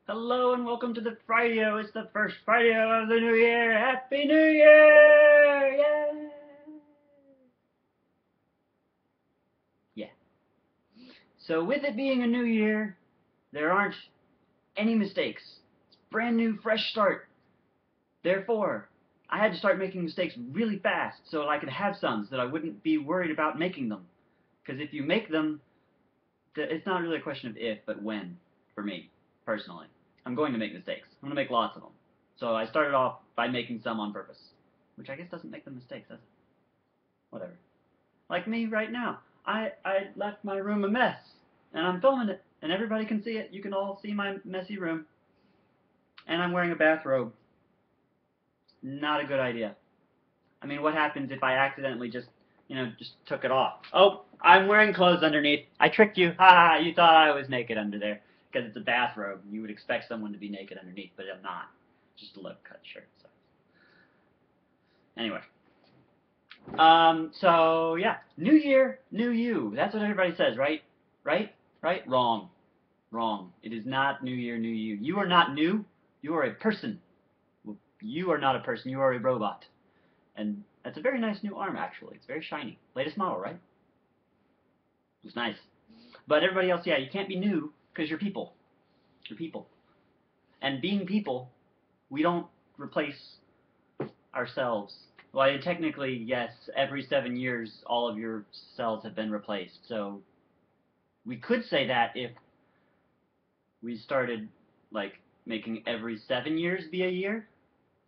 Hello and welcome to the Friday. It's the first Friday of the new year. Happy New Year! Yay! Yeah. So with it being a new year, there aren't any mistakes. It's a brand new, fresh start. Therefore, I had to start making mistakes really fast so I could have some, so that I wouldn't be worried about making them. Because if you make them, it's not really a question of if, but when, for me, personally. I'm going to make mistakes. I'm going to make lots of them. So I started off by making some on purpose. Which I guess doesn't make them mistakes, does it? Whatever. Like me right now. I left my room a mess. And I'm filming it. And everybody can see it. You can all see my messy room. And I'm wearing a bathrobe. Not a good idea. I mean, what happens if I accidentally just took it off? Oh, I'm wearing clothes underneath. I tricked you. Ha ha, you thought I was naked under there. Because it's a bathrobe. You would expect someone to be naked underneath, but I'm not. Just a low-cut shirt. So. Anyway. So yeah. New year, new you. That's what everybody says, right? Right? Right? Wrong. Wrong. It is not new year, new you. You are not new. You are a person. You are not a person. You are a robot. And that's a very nice new arm, actually. It's very shiny. Latest model, right? It's nice. But everybody else, yeah, you can't be new because you're people. You're people. And being people, we don't replace ourselves. Well, technically, yes, every 7 years, all of your cells have been replaced. So we could say that if we started, like, making every 7 years be a year.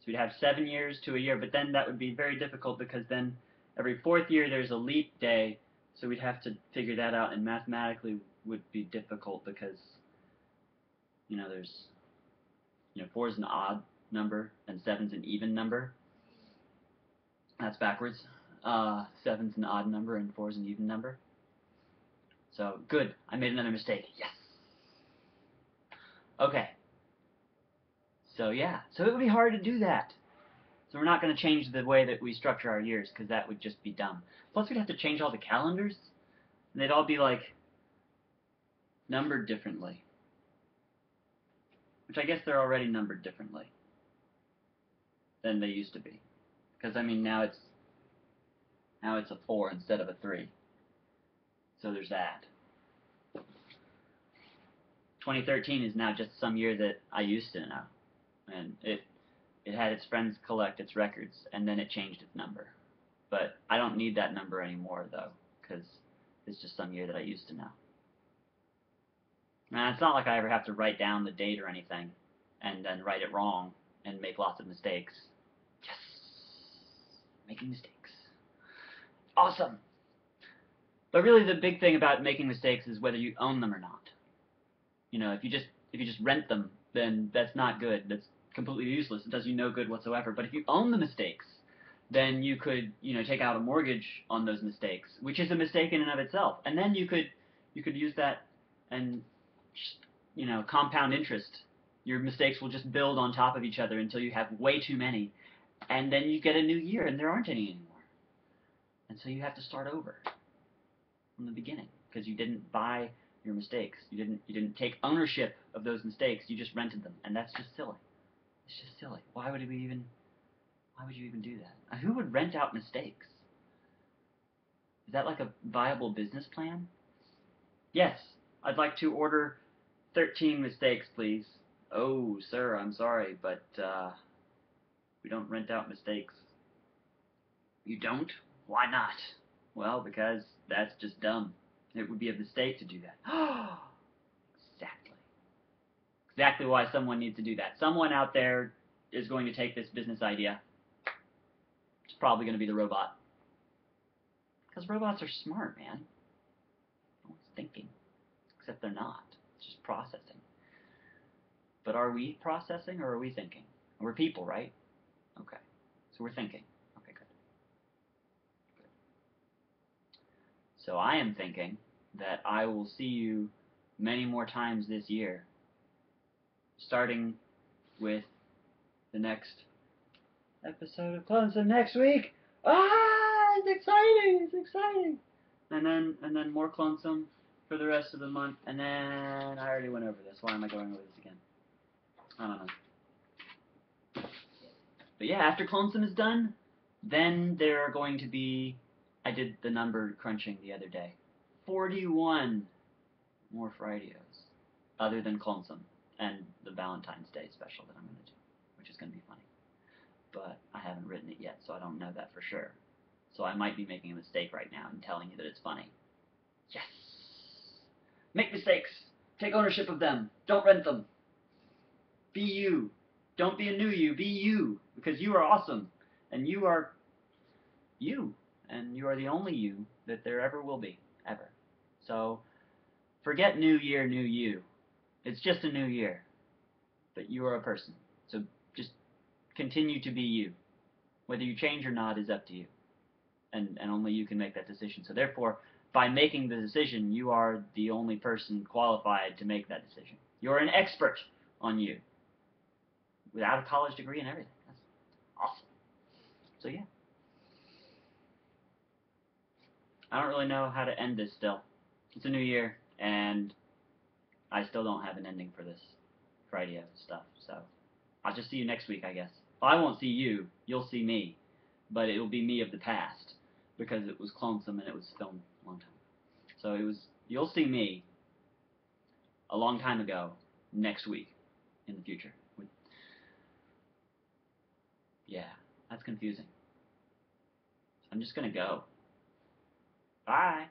So we'd have 7 years to a year, but then that would be very difficult because then every fourth year there's a leap day, so we'd have to figure that out, and mathematically would be difficult because, there's, 4 is an odd number and 7's an even number. That's backwards. 7's an odd number and 4's an even number. So, good. I made another mistake. Yes! Okay. So, yeah. So it would be hard to do that. So we're not going to change the way that we structure our years, because that would just be dumb. Plus, we'd have to change all the calendars, and they'd all be, like, numbered differently. Which I guess they're already numbered differently than they used to be. Because, I mean, now it's a 4 instead of a 3. So there's that. 2013 is now just some year that I used to know. And it had its friends collect its records, and then it changed its number. But I don't need that number anymore, though, because it's just some year that I used to know. And it's not like I ever have to write down the date or anything, and then write it wrong, and make lots of mistakes. Yes! Making mistakes. Awesome! But really the big thing about making mistakes is whether you own them or not. If you just rent them, then that's not good. That's completely useless. It does you no good whatsoever. But if you own the mistakes, then you could, take out a mortgage on those mistakes, which is a mistake in and of itself. And then you could use that and, compound interest. Your mistakes will just build on top of each other until you have way too many. And then you get a new year and there aren't any anymore. And so you have to start over from the beginning because you didn't buy your mistakes. You didn't take ownership of those mistakes. You just rented them, and that's just silly. It's just silly. Why would you even do that? Who would rent out mistakes? Is that like a viable business plan? Yes, I'd like to order 13 mistakes, please. Oh, sir, I'm sorry, but we don't rent out mistakes. You don't? Why not? Well, because that's just dumb. It would be a mistake to do that. Exactly. Exactly why someone needs to do that. Someone out there is going to take this business idea. It's probably going to be the robot. Because robots are smart, man. No one's thinking. Except they're not. It's just processing. But are we processing or are we thinking? We're people, right? Okay. So we're thinking. Okay, good. Good. So I am thinking that I will see you many more times this year, starting with the next episode of Clemson next week. It's exciting! It's exciting! And then more Clemson for the rest of the month, and then I already went over this. Why am I going over this again? I don't know. But yeah, after Clonesome is done, then there are going to be, I did the number crunching the other day, 41 more Fridays, other than Clonesome and the Valentine's Day special that I'm going to do, which is going to be funny. But I haven't written it yet, so I don't know that for sure. So I might be making a mistake right now and telling you that it's funny. Yes! Make mistakes! Take ownership of them! Don't rent them! Be you! Don't be a new you, be you! Because you are awesome! And you are you! And you are the only you that there ever will be. Ever. So, forget new year, new you. It's just a new year. But you are a person. So just continue to be you. Whether you change or not is up to you. And only you can make that decision. So therefore, by making the decision, you are the only person qualified to make that decision. You're an expert on you. Without a college degree and everything. That's awesome. So yeah. I don't really know how to end this still. It's a new year, and I still don't have an ending for this Friday stuff. So I'll just see you next week, I guess. Well, I won't see you. You'll see me. But it will be me of the past, because it was Clonesome and it was filmed a long time. So you'll see me a long time ago next week in the future. Yeah, that's confusing. I'm just going to go. Bye.